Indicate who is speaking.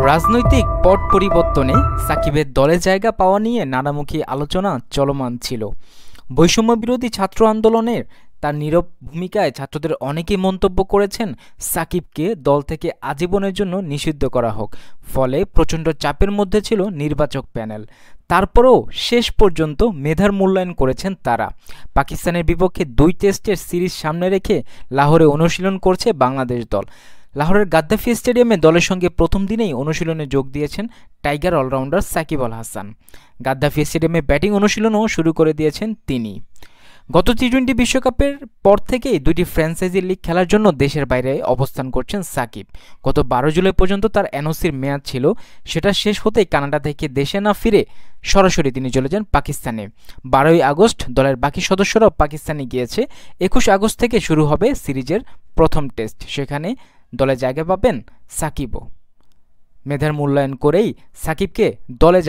Speaker 1: রাজনৈতিক পট পরিবর্তনে সাকিবের দলে জায়গা পাওয়া নিয়ে নানামুখী আলোচনা চলমান ছিল। বৈষম্য বিরোধী ছাত্র আন্দোলনের তার নীরব ভূমিকায় ছাত্রদের অনেকেই মন্তব্য করেছেন সাকিবকে দল থেকে আজীবনের জন্য নিষিদ্ধ করা হোক। ফলে প্রচণ্ড চাপের মধ্যে ছিল নির্বাচক প্যানেল। তারপরেও শেষ পর্যন্ত মেধার মূল্যায়ন করেছেন তারা। পাকিস্তানের বিপক্ষে 2 টেস্টের সিরিজ সামনে রেখে লাহোরে অনুশীলন করছে বাংলাদেশ দল। লাহোরের গাদ্দাফি স্টেডিয়ামে দলের সঙ্গে প্রথম দিনেই অনুশীলনে যোগ দিয়েছেন tiger allrounder Shakib Al Hasan. Gaddafi স্টেডিয়ামে ব্যাটিং অনুশীলনও শুরু করে দিয়েছেন তিনি। গত টি-20 বিশ্বকাপের পর থেকেই 2টি ফ্র্যাঞ্চাইজি লিগ খেলার জন্য দেশের বাইরে অবস্থান করছেন সাকিব। গত 12 জুলাই পর্যন্ত তার এনওসির মেয়াদ ছিল, সেটা শেষ হতেই কানাডা থেকে দেশে না ফিরে সরাসরি তিনি চলে যান পাকিস্তানে। 12ই আগস্ট দলের বাকি সদস্যরাও পাকিস্তানে গিয়েছে। 21 আগস্ট থেকে শুরু হবে সিরিজের প্রথম টেস্ট, সেখানে দলে জায়গা পাবেন সাকিবও। মেধার মূল্যায়ন করেই সাকিবকে দলে